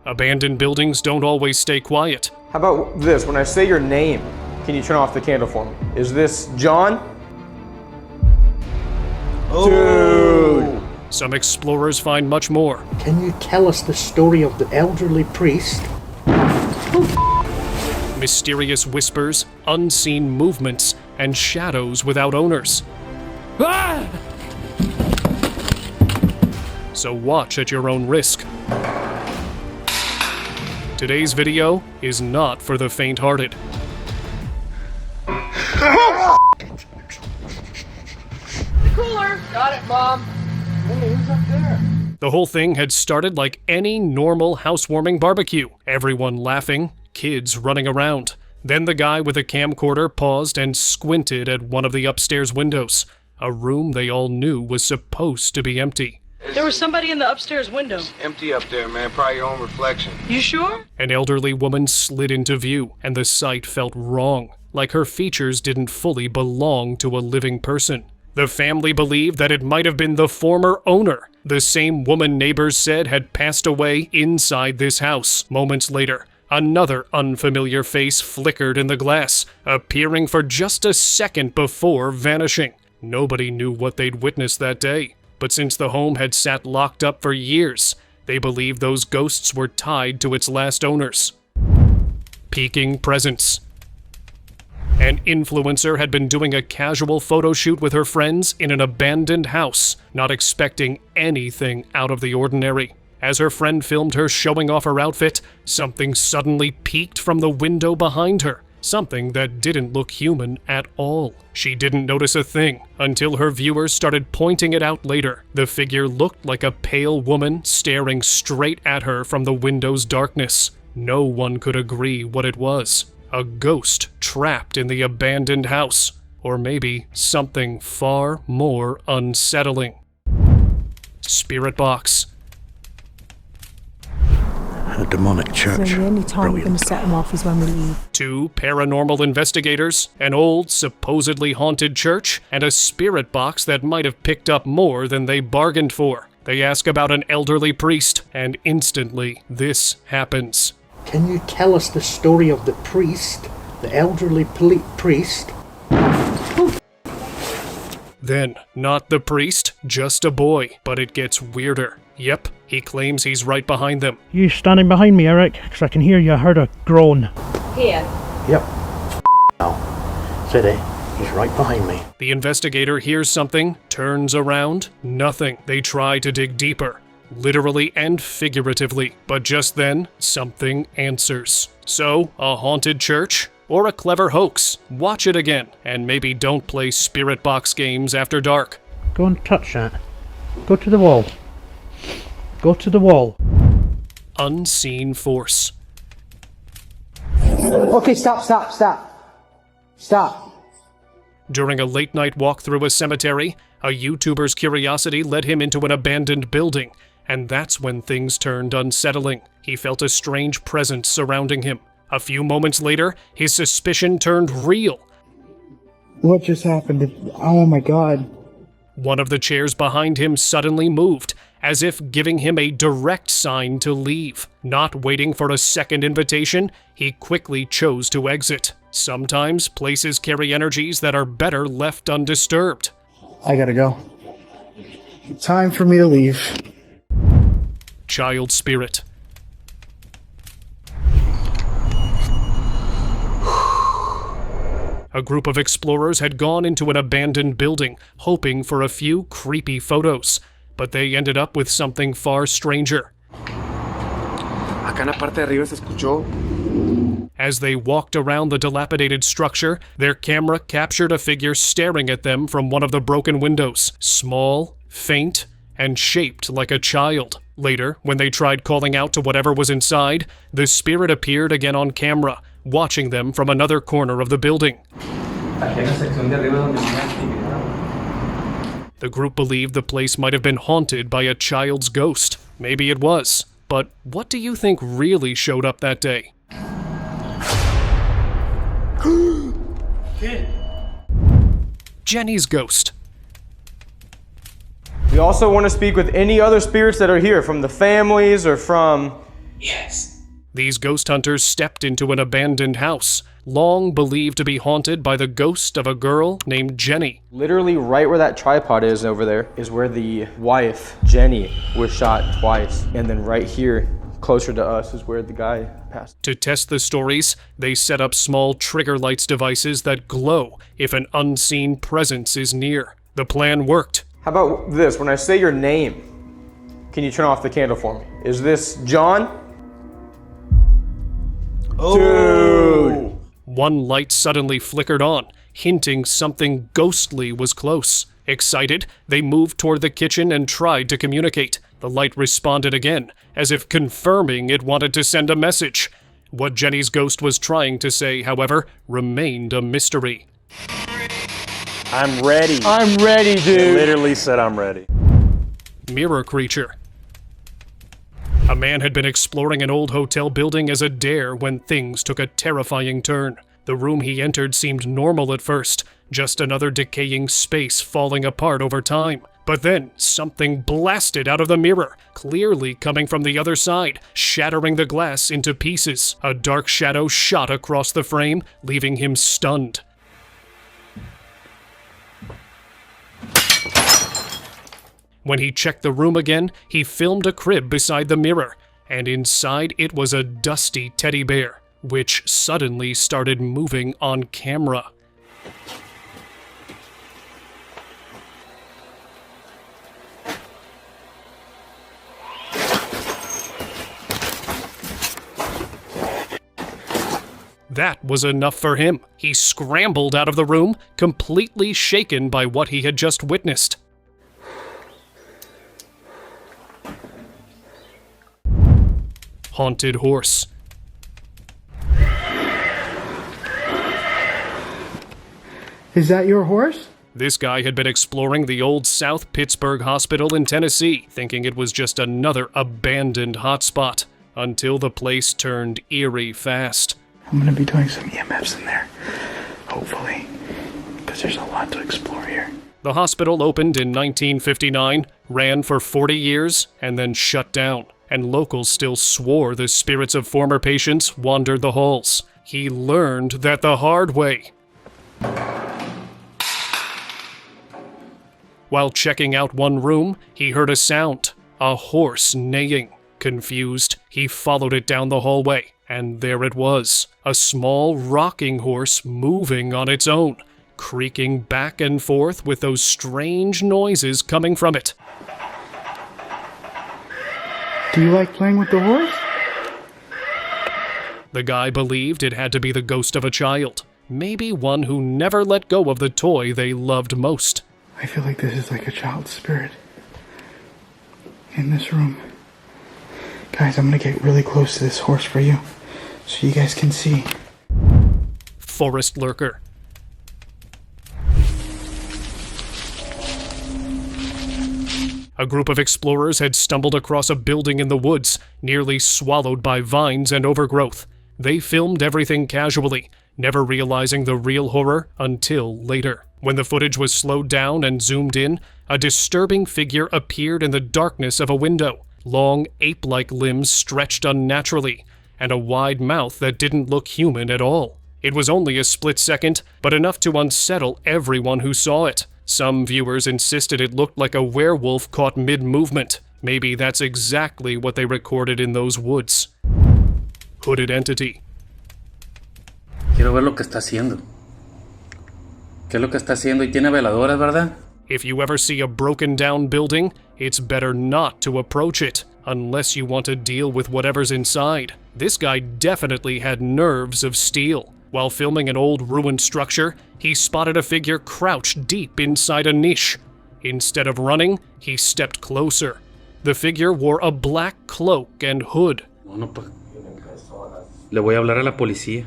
Abandoned buildings don't always stay quiet. How about this? When I say your name, can you turn off the candle for me? Is this John? Oh. Dude! Some explorers find much more. Can you tell us the story of the elderly priest? Mysterious whispers, unseen movements, and shadows without owners. Ah! So watch at your own risk. Today's video is not for the faint-hearted. Cooler! Got it, Mom. Hey, who's up there? The whole thing had started like any normal housewarming barbecue. Everyone laughing, kids running around. Then the guy with a camcorder paused and squinted at one of the upstairs windows, a room they all knew was supposed to be empty. There was somebody in the upstairs window. It's empty up there, man. Probably your own reflection. You sure? An elderly woman slid into view, and the sight felt wrong, like her features didn't fully belong to a living person. The family believed that it might have been the former owner, the same woman neighbors said had passed away inside this house. Moments later, another unfamiliar face flickered in the glass, appearing for just a second before vanishing. Nobody knew what they'd witnessed that day, but since the home had sat locked up for years, they believed those ghosts were tied to its last owners. Peeking presence. An influencer had been doing a casual photo shoot with her friends in an abandoned house, not expecting anything out of the ordinary. As her friend filmed her showing off her outfit, something suddenly peeked from the window behind her. Something that didn't look human at all. She didn't notice a thing until her viewers started pointing it out later. The figure looked like a pale woman staring straight at her from the window's darkness. No one could agree what it was. A ghost trapped in the abandoned house. Or maybe something far more unsettling. Spirit box. A demonic church. So the only time we're going to set them off is when we leave. 2 paranormal investigators, an old, supposedly haunted church, and a spirit box that might have picked up more than they bargained for. They ask about an elderly priest, and instantly, this happens. Can you tell us the story of the priest, the elderly priest? Then, not the priest, just a boy, but it gets weirder. Yep, he claims he's right behind them. You standing behind me, Eric? Because I can hear you. I heard a groan. Here. Yep. Now, steady. He's right behind me. The investigator hears something, turns around, nothing. They try to dig deeper, literally and figuratively, but just then, something answers. So, a haunted church? Or a clever hoax? Watch it again, and maybe don't play spirit box games after dark. Go and touch that. Go to the wall. Go to the wall. Unseen force. Okay, stop. During a late-night walk through a cemetery, a YouTuber's curiosity led him into an abandoned building, and that's when things turned unsettling. He felt a strange presence surrounding him. A few moments later, his suspicion turned real. What just happened? Oh my god. One of the chairs behind him suddenly moved, as if giving him a direct sign to leave. Not waiting for a second invitation, he quickly chose to exit. Sometimes places carry energies that are better left undisturbed. I gotta go. Time for me to leave. Child spirit. A group of explorers had gone into an abandoned building, hoping for a few creepy photos, but they ended up with something far stranger. Acá en la parte de arriba se escuchó. As they walked around the dilapidated structure, their camera captured a figure staring at them from one of the broken windows, small, faint, and shaped like a child. Later, when they tried calling out to whatever was inside, the spirit appeared again on camera, watching them from another corner of the building. The group believed the place might have been haunted by a child's ghost. Maybe it was. But what do you think really showed up that day? Jenny's ghost. We also want to speak with any other spirits that are here, from the families or from Yes. These ghost hunters stepped into an abandoned house, long believed to be haunted by the ghost of a girl named Jenny. Literally right where that tripod is over there is where the wife, Jenny, was shot twice. And then right here, closer to us, is where the guy passed. To test the stories, they set up small trigger lights devices that glow if an unseen presence is near. The plan worked. How about this? When I say your name, can you turn off the candle for me? Is this John? Dude! One light suddenly flickered on, hinting something ghostly was close. Excited, they moved toward the kitchen and tried to communicate. The light responded again, as if confirming it wanted to send a message. What Jenny's ghost was trying to say, however, remained a mystery. I'm ready. I'm ready, dude. I literally said I'm ready. Mirror creature. A man had been exploring an old hotel building as a dare when things took a terrifying turn. The room he entered seemed normal at first, just another decaying space falling apart over time. But then, something blasted out of the mirror, clearly coming from the other side, shattering the glass into pieces. A dark shadow shot across the frame, leaving him stunned. When he checked the room again, he filmed a crib beside the mirror, and inside it was a dusty teddy bear, which suddenly started moving on camera. That was enough for him. He scrambled out of the room, completely shaken by what he had just witnessed. Haunted horse. Is that your horse? This guy had been exploring the old South Pittsburgh Hospital in Tennessee, thinking it was just another abandoned hotspot, until the place turned eerie fast. I'm gonna be doing some EMFs in there, hopefully, because there's a lot to explore here. The hospital opened in 1959, ran for 40 years, and then shut down. And locals still swore the spirits of former patients wandered the halls. He learned that the hard way. While checking out one room, he heard a sound, a horse neighing. Confused, he followed it down the hallway, and there it was, a small rocking horse moving on its own, creaking back and forth with those strange noises coming from it. Do you like playing with the horse? The guy believed it had to be the ghost of a child, maybe one who never let go of the toy they loved most. I feel like this is like a child's spirit in this room. Guys, I'm gonna get really close to this horse for you, so you guys can see. Forest lurker. A group of explorers had stumbled across a building in the woods, nearly swallowed by vines and overgrowth. They filmed everything casually, never realizing the real horror until later. When the footage was slowed down and zoomed in, a disturbing figure appeared in the darkness of a window. Long, ape-like limbs stretched unnaturally, and a wide mouth that didn't look human at all. It was only a split second, but enough to unsettle everyone who saw it. Some viewers insisted it looked like a werewolf caught mid-movement. Maybe that's exactly what they recorded in those woods. Hooded entity. Quiero ver lo que está haciendo. ¿Qué es lo que está haciendo? Y tiene veladoras, ¿verdad? If you ever see a broken down building, it's better not to approach it, unless you want to deal with whatever's inside. This guy definitely had nerves of steel. While filming an old ruined structure, he spotted a figure crouched deep inside a niche. Instead of running, he stepped closer. The figure wore a black cloak and hood. Bueno, pues, le voy a hablar a la policía.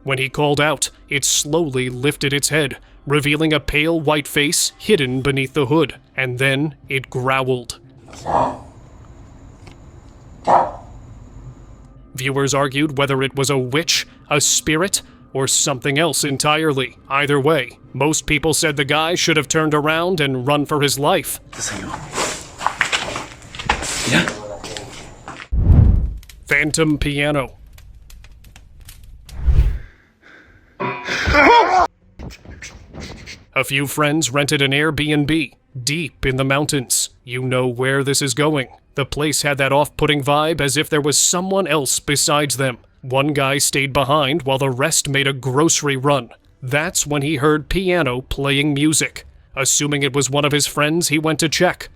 When he called out, it slowly lifted its head, revealing a pale white face hidden beneath the hood, and then it growled. Viewers argued whether it was a witch, a spirit, or something else entirely. Either way, most people said the guy should have turned around and run for his life. phantom piano. A few friends rented an Airbnb deep in the mountains. You know where this is going. The place had that off-putting vibe as if there was someone else besides them. One guy stayed behind while the rest made a grocery run. That's when he heard piano playing music. Assuming it was one of his friends, he went to check.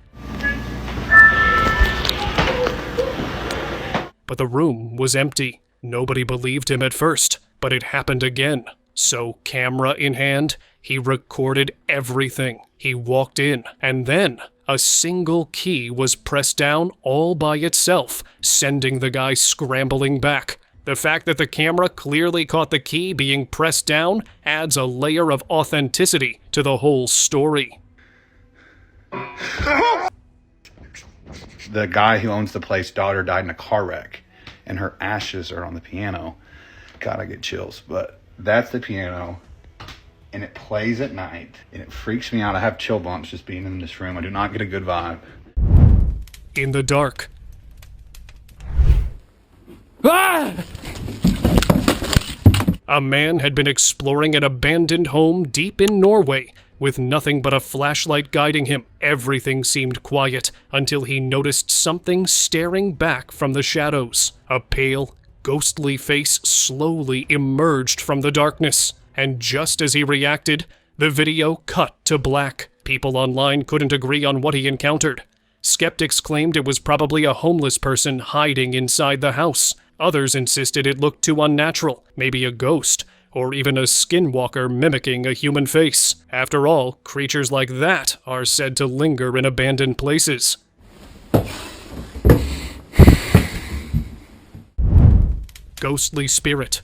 But the room was empty. Nobody believed him at first, but it happened again. So, camera in hand, he recorded everything. He walked in, and then a single key was pressed down all by itself, sending the guy scrambling back. The fact that the camera clearly caught the key being pressed down adds a layer of authenticity to the whole story. The guy who owns the place, daughter died in a car wreck, and her ashes are on the piano. God, I get chills, but that's the piano, and it plays at night, and it freaks me out. I have chill bumps just being in this room. I do not get a good vibe. In the dark. A man had been exploring an abandoned home deep in Norway, with nothing but a flashlight guiding him. Everything seemed quiet until he noticed something staring back from the shadows. A pale, ghostly face slowly emerged from the darkness, and just as he reacted, the video cut to black. People online couldn't agree on what he encountered. Skeptics claimed it was probably a homeless person hiding inside the house. Others insisted it looked too unnatural, maybe a ghost, or even a skinwalker mimicking a human face. After all, creatures like that are said to linger in abandoned places. Ghostly spirit.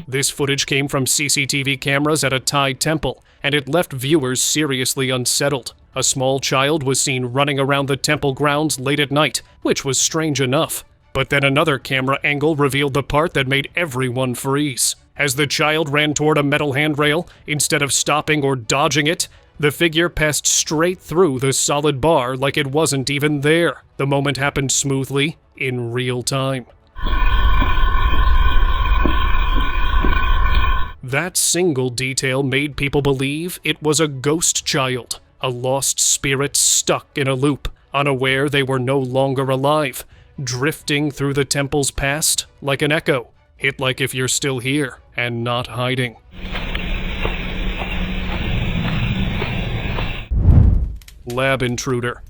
This footage came from CCTV cameras at a Thai temple, and it left viewers seriously unsettled. A small child was seen running around the temple grounds late at night, which was strange enough. But then another camera angle revealed the part that made everyone freeze. As the child ran toward a metal handrail, instead of stopping or dodging it, the figure passed straight through the solid bar like it wasn't even there. The moment happened smoothly, in real time. That single detail made people believe it was a ghost child, a lost spirit stuck in a loop, unaware they were no longer alive, drifting through the temple's past like an echo, hit like if you're still here and not hiding. Lab intruder.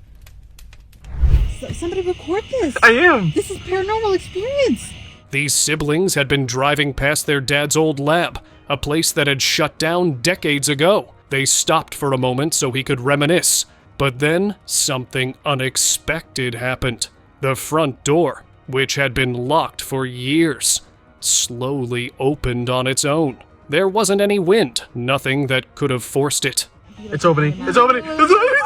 Somebody record this. I am. This is paranormal experience. These siblings had been driving past their dad's old lab, a place that had shut down decades ago. They stopped for a moment so he could reminisce, but then something unexpected happened. The front door, which had been locked for years, slowly opened on its own. There wasn't any wind, nothing that could have forced it. It's opening. It's opening. It's opening.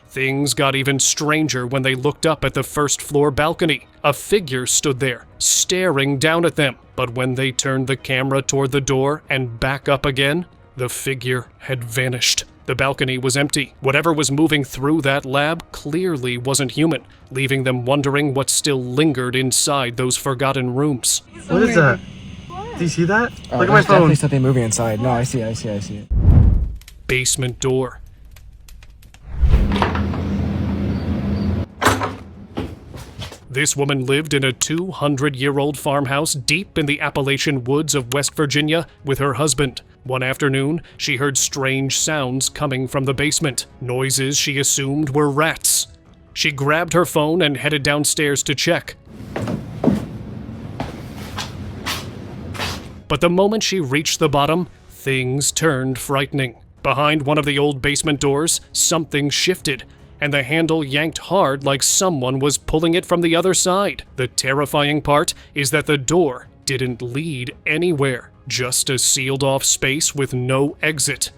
Things got even stranger when they looked up at the first floor balcony. A figure stood there, staring down at them. But when they turned the camera toward the door and back up again, the figure had vanished. The balcony was empty. Whatever was moving through that lab clearly wasn't human, leaving them wondering what still lingered inside those forgotten rooms. What is that? Do you see that? Look at my phone. Definitely something moving inside. No, I see it. Basement door. This woman lived in a 200-year-old farmhouse deep in the Appalachian woods of West Virginia with her husband. One afternoon, she heard strange sounds coming from the basement, noises she assumed were rats. She grabbed her phone and headed downstairs to check. But the moment she reached the bottom, things turned frightening. Behind one of the old basement doors, something shifted, and the handle yanked hard like someone was pulling it from the other side. The terrifying part is that the door didn't lead anywhere, just a sealed-off space with no exit.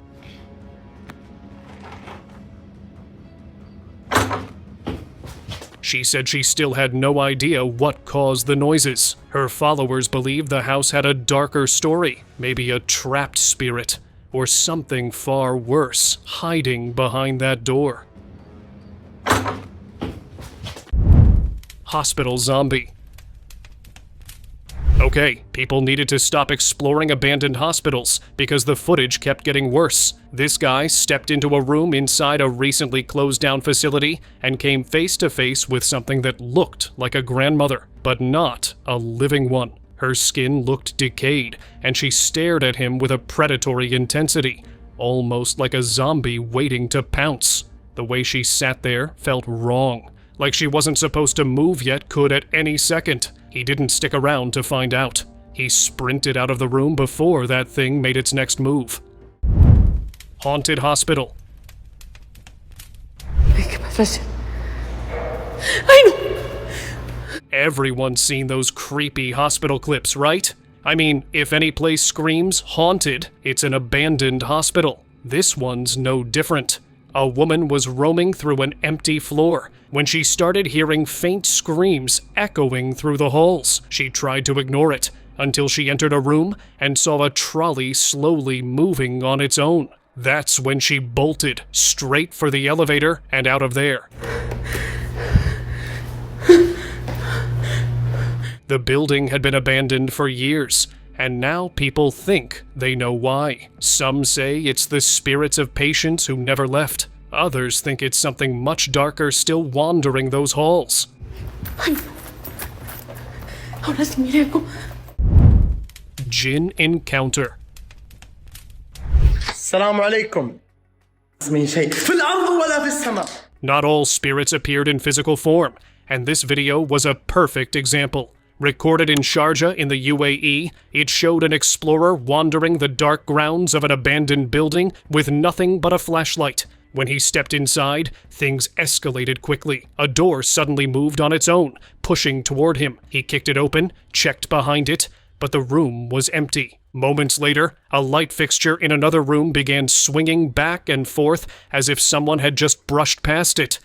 She said she still had no idea what caused the noises. Her followers believed the house had a darker story, maybe a trapped spirit, or something far worse hiding behind that door. hospital zombie. Okay, people needed to stop exploring abandoned hospitals because the footage kept getting worse. This guy stepped into a room inside a recently closed down facility and came face to face with something that looked like a grandmother, but not a living one. Her skin looked decayed, and she stared at him with a predatory intensity, almost like a zombie waiting to pounce. The way she sat there felt wrong, like she wasn't supposed to move yet could at any second. He didn't stick around to find out. He sprinted out of the room before that thing made its next move. Haunted hospital. Everyone's seen those creepy hospital clips, right? I mean, if any place screams haunted, it's an abandoned hospital. This one's no different. A woman was roaming through an empty floor when she started hearing faint screams echoing through the halls. She tried to ignore it until she entered a room and saw a trolley slowly moving on its own. That's when she bolted straight for the elevator and out of there. The building had been abandoned for years, and now people think they know why. Some say it's the spirits of patients who never left. Others think it's something much darker still wandering those halls. Jinn encounter. Not all spirits appeared in physical form, and this video was a perfect example. Recorded in Sharjah in the UAE, it showed an explorer wandering the dark grounds of an abandoned building with nothing but a flashlight. When he stepped inside, things escalated quickly. A door suddenly moved on its own, pushing toward him. He kicked it open, checked behind it, but the room was empty. Moments later, a light fixture in another room began swinging back and forth as if someone had just brushed past it.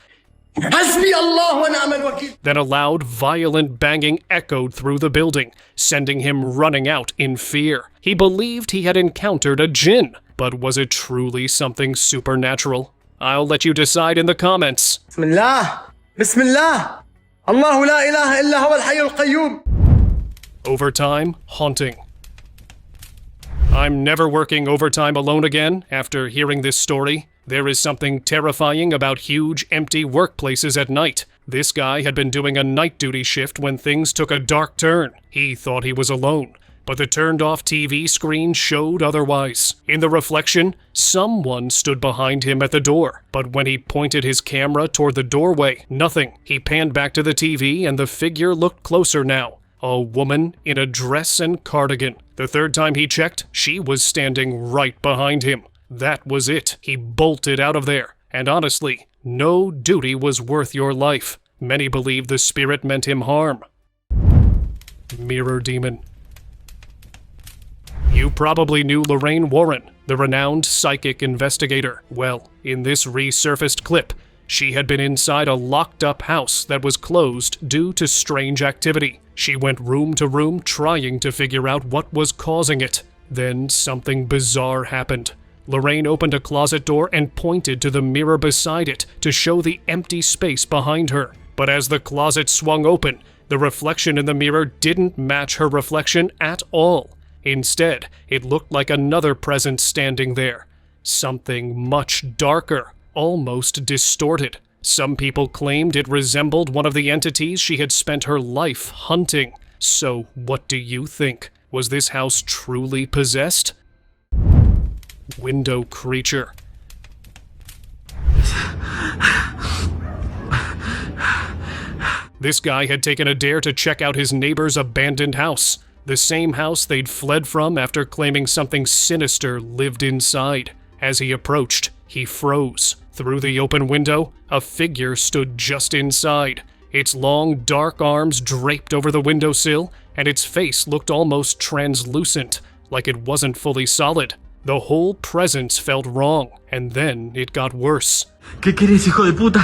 Then a loud, violent banging echoed through the building, sending him running out in fear. He believed he had encountered a Jinn, but was it truly something supernatural? I'll let you decide in the comments. Bismillah. Bismillah. Allahu la ilaha illa huwa al-hayyul qayyum. Overtime haunting. I'm never working overtime alone again after hearing this story. There is something terrifying about huge, empty workplaces at night. This guy had been doing a night duty shift when things took a dark turn. He thought he was alone, but the turned-off TV screen showed otherwise. In the reflection, someone stood behind him at the door, but when he pointed his camera toward the doorway, nothing. He panned back to the TV and the figure looked closer now. A woman in a dress and cardigan. The third time he checked, she was standing right behind him. That was it. He bolted out of there. And honestly, no duty was worth your life. Many believe the spirit meant him harm. Mirror demon. You probably knew Lorraine Warren, the renowned psychic investigator. Well, in this resurfaced clip, she had been inside a locked-up house that was closed due to strange activity. She went room to room trying to figure out what was causing it. Then something bizarre happened. Lorraine opened a closet door and pointed to the mirror beside it to show the empty space behind her. But as the closet swung open, the reflection in the mirror didn't match her reflection at all. Instead, it looked like another presence standing there. Something much darker, almost distorted. Some people claimed it resembled one of the entities she had spent her life hunting. So, what do you think? Was this house truly possessed? Window creature. This guy had taken a dare to check out his neighbor's abandoned house. The same house they'd fled from after claiming something sinister lived inside. As he approached, he froze. Through the open window, a figure stood just inside. Its long, dark arms draped over the windowsill, and its face looked almost translucent, like it wasn't fully solid. The whole presence felt wrong, and then it got worse. ¿Qué quieres, hijo de puta?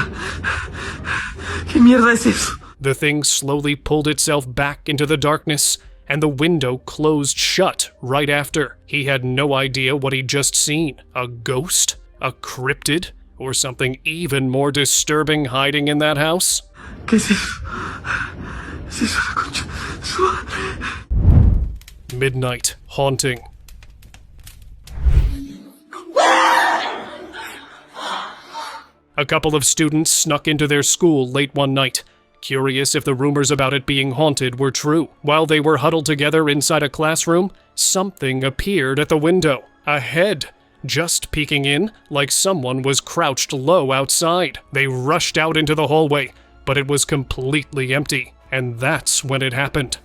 ¿Qué mierda es eso? The thing slowly pulled itself back into the darkness, and the window closed shut right after. He had no idea what he'd just seen. A ghost? A cryptid? Or something even more disturbing hiding in that house? ¿Qué es eso? Midnight haunting. A couple of students snuck into their school late one night, curious if the rumors about it being haunted were true. While they were huddled together inside a classroom, something appeared at the window. A head, just peeking in like someone was crouched low outside. They rushed out into the hallway, but it was completely empty, and that's when it happened.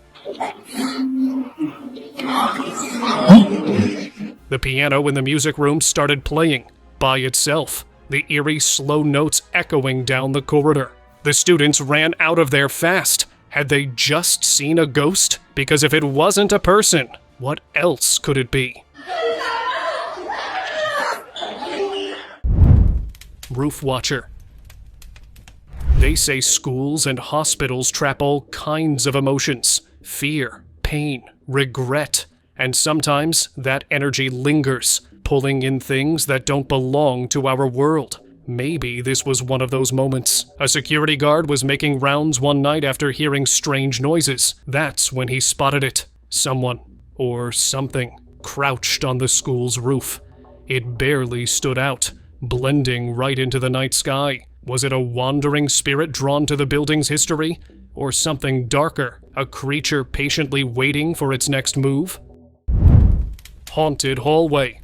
The piano in the music room started playing by itself, the eerie slow notes echoing down the corridor. The students ran out of there fast. Had they just seen a ghost? Because if it wasn't a person, what else could it be? Roof watcher. They say schools and hospitals trap all kinds of emotions: fear, pain, regret, and sometimes that energy lingers, pulling in things that don't belong to our world. Maybe this was one of those moments. A security guard was making rounds one night after hearing strange noises. That's when he spotted it. Someone, or something, crouched on the school's roof. It barely stood out, blending right into the night sky. Was it a wandering spirit drawn to the building's history? Or something darker, a creature patiently waiting for its next move? Haunted hallway.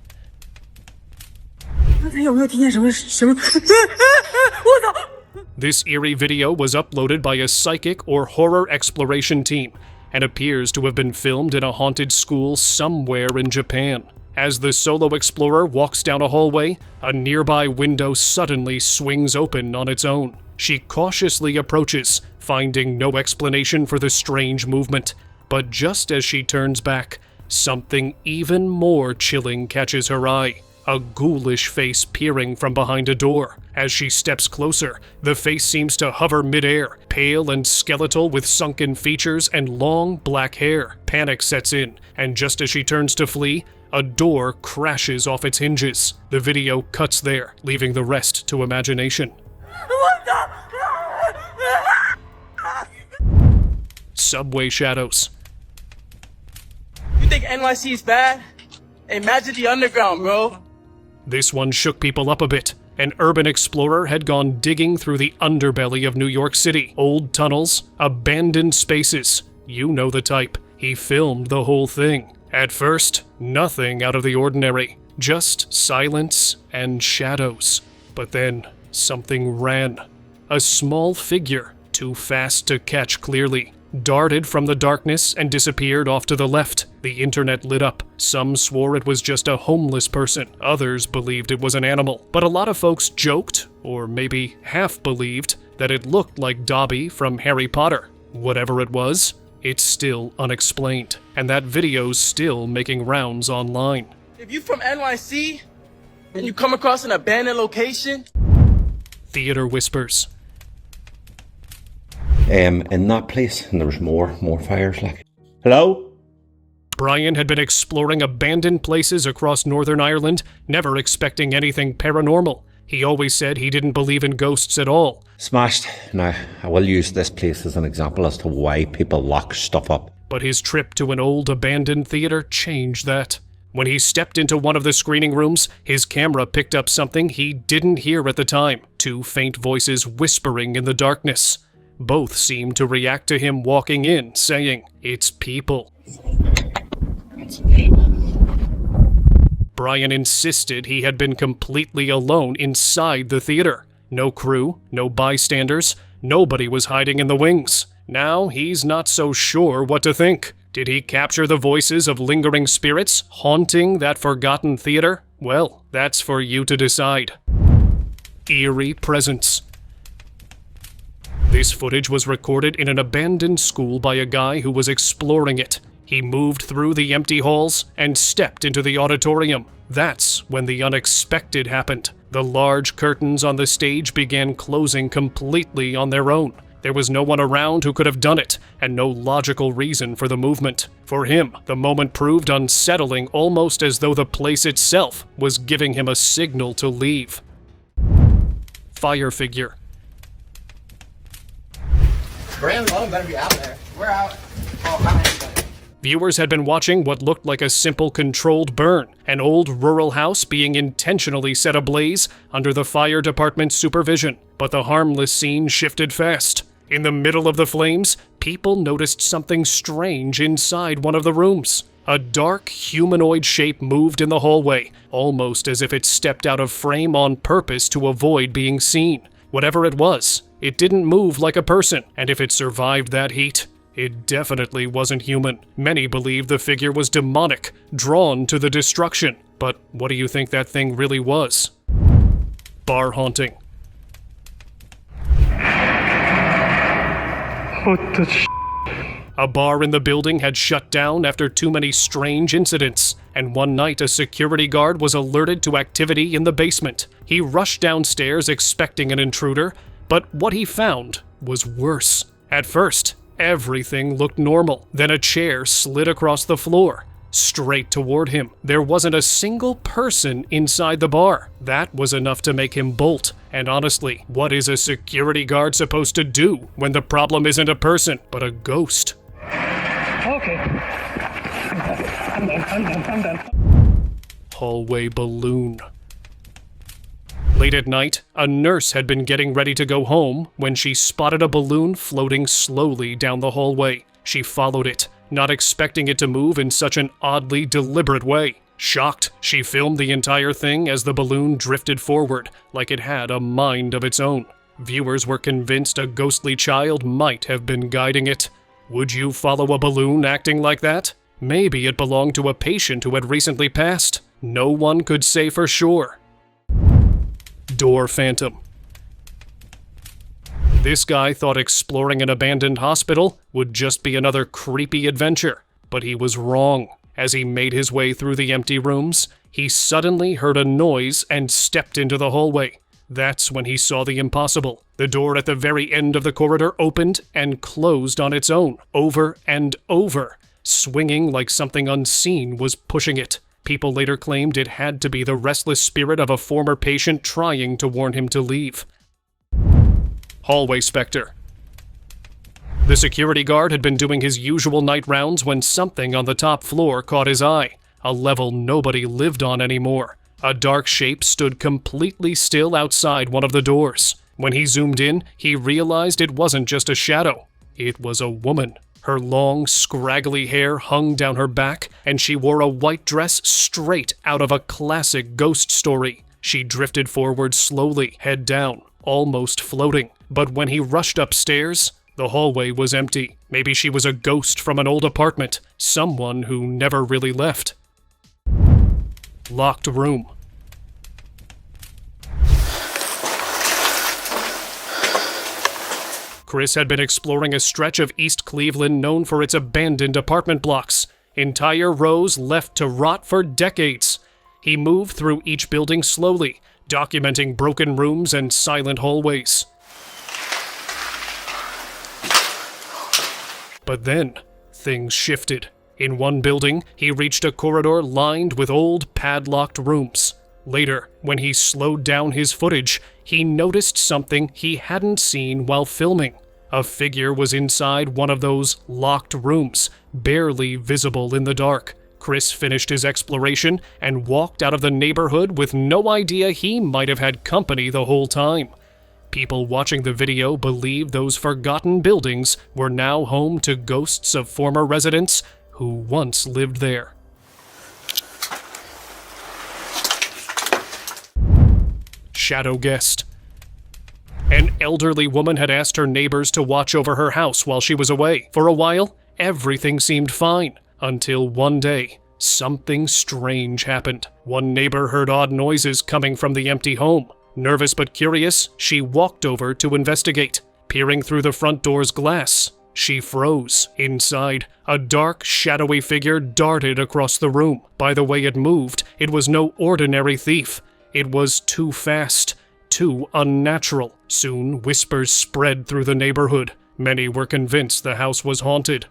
This eerie video was uploaded by a psychic or horror exploration team and appears to have been filmed in a haunted school somewhere in Japan. As the solo explorer walks down a hallway, a nearby window suddenly swings open on its own. She cautiously approaches, finding no explanation for the strange movement. But just as she turns back, something even more chilling catches her eye. A ghoulish face peering from behind a door. As she steps closer, the face seems to hover midair, pale and skeletal with sunken features and long black hair. Panic sets in, and just as she turns to flee, a door crashes off its hinges. The video cuts there, leaving the rest to imagination. Subway shadows. You think NYC is bad? Imagine the underground, bro. This one shook people up a bit. An urban explorer had gone digging through the underbelly of New York City. Old tunnels, abandoned spaces. You know the type. He filmed the whole thing. At first, nothing out of the ordinary. Just silence and shadows. But then, something ran. A small figure, too fast to catch clearly, darted from the darkness and disappeared off to the left. The internet lit up. Some swore it was just a homeless person. Others believed it was an animal. But a lot of folks joked, or maybe half believed, that it looked like Dobby from Harry Potter. Whatever it was, it's still unexplained. And that video's still making rounds online. If you're from NYC and you come across an abandoned location... Theater whispers. In that place, and there was more fires, like. Hello? Brian had been exploring abandoned places across Northern Ireland, never expecting anything paranormal. He always said he didn't believe in ghosts at all. Smashed. Now, I will use this place as an example as to why people lock stuff up. But his trip to an old abandoned theater changed that. When he stepped into one of the screening rooms, his camera picked up something he didn't hear at the time. Two faint voices whispering in the darkness. Both seemed to react to him walking in, saying, "It's people." Brian insisted he had been completely alone inside the theater. No crew, no bystanders, nobody was hiding in the wings. Now he's not so sure what to think. Did he capture the voices of lingering spirits haunting that forgotten theater? Well, that's for you to decide. Eerie presence. This footage was recorded in an abandoned school by a guy who was exploring it. He moved through the empty halls and stepped into the auditorium. That's when the unexpected happened. The large curtains on the stage began closing completely on their own. There was no one around who could have done it, and no logical reason for the movement. For him, the moment proved unsettling, almost as though the place itself was giving him a signal to leave. Fire figure. Grand Lone better be out there. We're out. Oh, how many? Viewers had been watching what looked like a simple controlled burn, an old rural house being intentionally set ablaze under the fire department's supervision. But the harmless scene shifted fast. In the middle of the flames, people noticed something strange inside one of the rooms. A dark, humanoid shape moved in the hallway, almost as if it stepped out of frame on purpose to avoid being seen. Whatever it was, it didn't move like a person, and if it survived that heat, it definitely wasn't human. Many believe the figure was demonic, drawn to the destruction. But what do you think that thing really was? Bar haunting. What the A bar in the building had shut down after too many strange incidents, and one night a security guard was alerted to activity in the basement. He rushed downstairs expecting an intruder, but what he found was worse. At first, everything looked normal. Then a chair slid across the floor, straight toward him. There wasn't a single person inside the bar. That was enough to make him bolt. And honestly, what is a security guard supposed to do when the problem isn't a person, but a ghost? Okay. I'm done. Hallway balloon. Late at night, a nurse had been getting ready to go home when she spotted a balloon floating slowly down the hallway. She followed it, not expecting it to move in such an oddly deliberate way. Shocked, she filmed the entire thing as the balloon drifted forward, like it had a mind of its own. Viewers were convinced a ghostly child might have been guiding it. Would you follow a balloon acting like that? Maybe it belonged to a patient who had recently passed. No one could say for sure. Door phantom. This guy thought exploring an abandoned hospital would just be another creepy adventure, but he was wrong. As he made his way through the empty rooms, he suddenly heard a noise and stepped into the hallway. That's when he saw the impossible. The door at the very end of the corridor opened and closed on its own, over and over, swinging like something unseen was pushing it. People later claimed it had to be the restless spirit of a former patient trying to warn him to leave. Hallway Spectre. The security guard had been doing his usual night rounds when something on the top floor caught his eye, a level nobody lived on anymore. A dark shape stood completely still outside one of the doors. When he zoomed in, he realized it wasn't just a shadow. It was a woman. Her long, scraggly hair hung down her back, and she wore a white dress straight out of a classic ghost story. She drifted forward slowly, head down, almost floating. But when he rushed upstairs, the hallway was empty. Maybe she was a ghost from an old apartment, someone who never really left. Locked room. Chris had been exploring a stretch of East Cleveland known for its abandoned apartment blocks, entire rows left to rot for decades. He moved through each building slowly, documenting broken rooms and silent hallways. But then, things shifted. In one building, he reached a corridor lined with old padlocked rooms. Later, when he slowed down his footage, he noticed something he hadn't seen while filming. A figure was inside one of those locked rooms, barely visible in the dark. Chris finished his exploration and walked out of the neighborhood with no idea he might have had company the whole time. People watching the video believe those forgotten buildings were now home to ghosts of former residents who once lived there. Shadow guest. An elderly woman had asked her neighbors to watch over her house while she was away. For a while, everything seemed fine, until one day, something strange happened. One neighbor heard odd noises coming from the empty home. Nervous but curious, she walked over to investigate. Peering through the front door's glass, she froze. Inside, a dark, shadowy figure darted across the room. By the way it moved, it was no ordinary thief. It was too fast, too unnatural. Soon, whispers spread through the neighborhood. Many were convinced the house was haunted.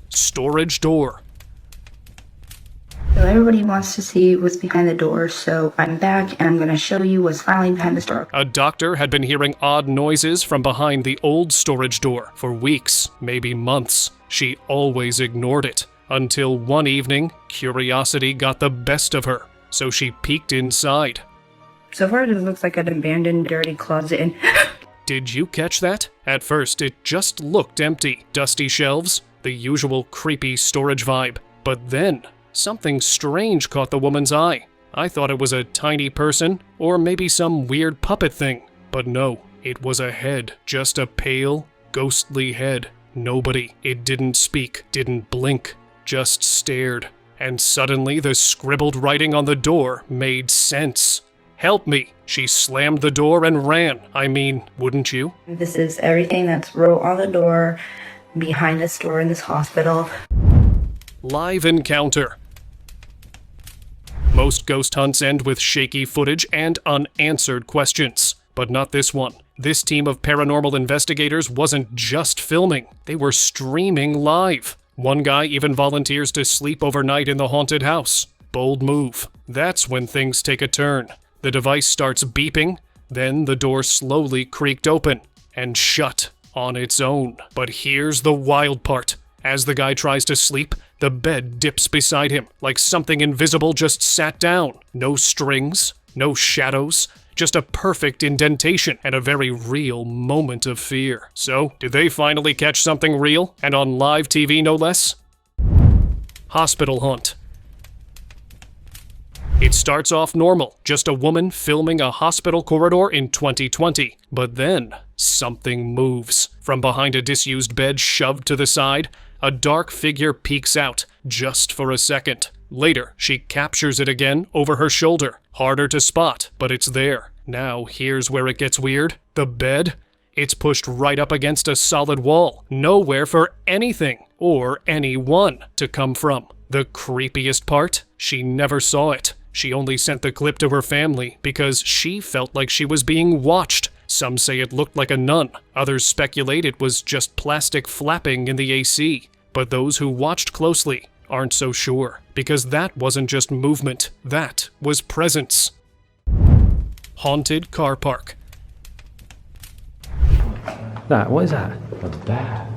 Storage door. So everybody wants to see what's behind the door, so I'm back and I'm going to show you what's finally behind this door. A doctor had been hearing odd noises from behind the old storage door for weeks, maybe months. She always ignored it, until one evening, curiosity got the best of her, so she peeked inside. So far, it looks like an abandoned, dirty closet. And Did you catch that? At first, it just looked empty. Dusty shelves, the usual creepy storage vibe. But then, something strange caught the woman's eye. I thought it was a tiny person, or maybe some weird puppet thing. But no, it was a head. Just a pale, ghostly head. Nobody. It didn't speak, didn't blink, just stared. And suddenly, the scribbled writing on the door made sense. "Help me." She slammed the door and ran. I mean, wouldn't you? this is everything that's wrote on the door behind this door in this hospital. Live encounter. Most ghost hunts end with shaky footage and unanswered questions. But not this one. This team of paranormal investigators wasn't just filming. They were streaming live. One guy even volunteers to sleep overnight in the haunted house. Bold move. That's when things take a turn. The device starts beeping, then the door slowly creaked open and shut on its own. But here's the wild part. As the guy tries to sleep, the bed dips beside him, like something invisible just sat down. No strings, no shadows, just a perfect indentation and a very real moment of fear. So, did they finally catch something real? And on live TV, no less? Hospital haunt. It starts off normal, just a woman filming a hospital corridor in 2020. But then, something moves. From behind a disused bed shoved to the side, a dark figure peeks out, just for a second. Later, she captures it again over her shoulder. Harder to spot, but it's there. Now, here's where it gets weird. The bed? It's pushed right up against a solid wall. Nowhere for anything, or anyone, to come from. The creepiest part? She never saw it. She only sent the clip to her family because she felt like she was being watched. Some say it looked like a nun. Others speculate it was just plastic flapping in the AC. But those who watched closely aren't so sure, because that wasn't just movement. That was presence. Haunted car park. What is that? A bag.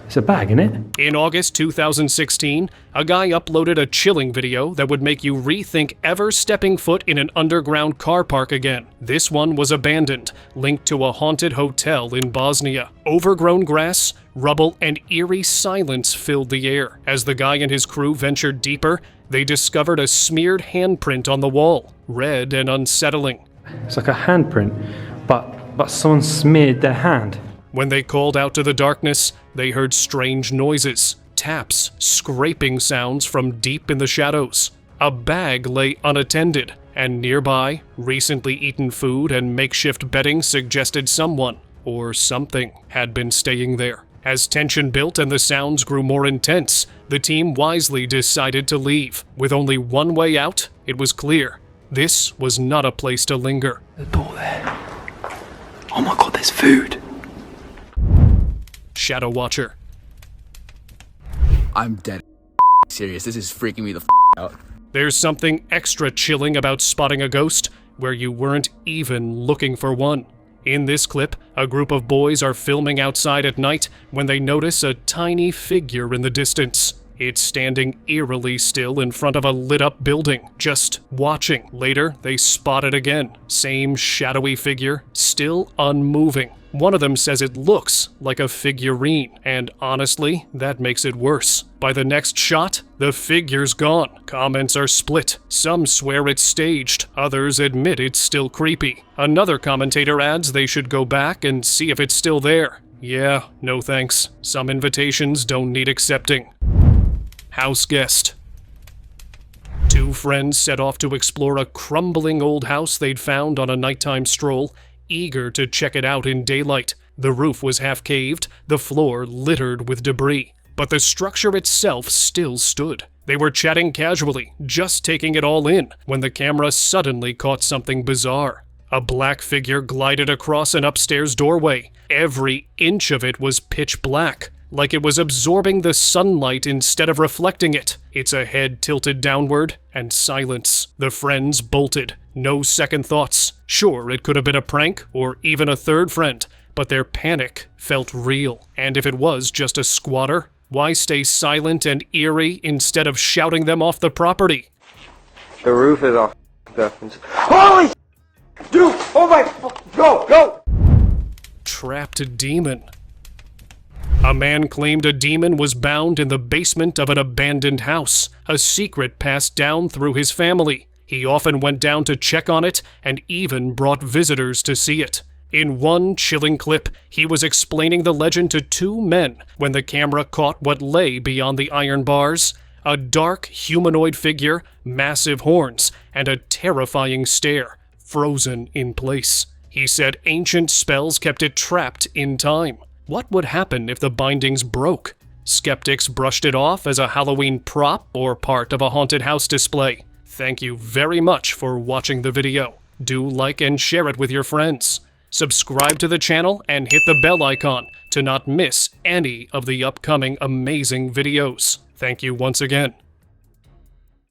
It's a bag, isn't it? In August 2016, a guy uploaded a chilling video that would make you rethink ever stepping foot in an underground car park again. This one was abandoned, linked to a haunted hotel in Bosnia. Overgrown grass, rubble, and eerie silence filled the air. As the guy and his crew ventured deeper, they discovered a smeared handprint on the wall, red and unsettling. It's like a handprint, but someone smeared their hand. When they called out to the darkness, they heard strange noises, taps, scraping sounds from deep in the shadows. A bag lay unattended, and nearby, recently eaten food and makeshift bedding suggested someone, or something, had been staying there. As tension built and the sounds grew more intense, the team wisely decided to leave. With only one way out, it was clear. This was not a place to linger. The door there. Oh my god, there's food. Shadow Watcher. I'm dead serious. This is freaking me the out. There's something extra chilling about spotting a ghost where you weren't even looking for one. In this clip, a group of boys are filming outside at night when they notice a tiny figure in the distance. It's standing eerily still in front of a lit-up building, just watching. Later, they spot it again. Same shadowy figure, still unmoving. One of them says it looks like a figurine, and honestly, that makes it worse. By the next shot, the figure's gone. Comments are split. Some swear it's staged, others admit it's still creepy. Another commentator adds they should go back and see if it's still there. Yeah, no thanks. Some invitations don't need accepting. House guest. Two friends set off to explore a crumbling old house they'd found on a nighttime stroll, eager to check it out in daylight. The roof was half caved, the floor littered with debris, but the structure itself still stood. They were chatting casually, just taking it all in, when the camera suddenly caught something bizarre. A black figure glided across an upstairs doorway. Every inch of it was pitch black, like it was absorbing the sunlight instead of reflecting it. Its head tilted downward, and silence. The friends bolted. No second thoughts. Sure, it could have been a prank, or even a third friend, but their panic felt real. And if it was just a squatter, why stay silent and eerie instead of shouting them off the property? The roof is off. Holy dude! Oh my! Go! Trapped demon. A man claimed a demon was bound in the basement of an abandoned house, a secret passed down through his family. He often went down to check on it and even brought visitors to see it. In one chilling clip, he was explaining the legend to two men when the camera caught what lay beyond the iron bars: a dark humanoid figure, massive horns, and a terrifying stare, frozen in place. He said ancient spells kept it trapped in time. What would happen if the bindings broke? Skeptics brushed it off as a Halloween prop or part of a haunted house display. Thank you very much for watching the video. Do like and share it with your friends. Subscribe to the channel and hit the bell icon to not miss any of the upcoming amazing videos. Thank you once again.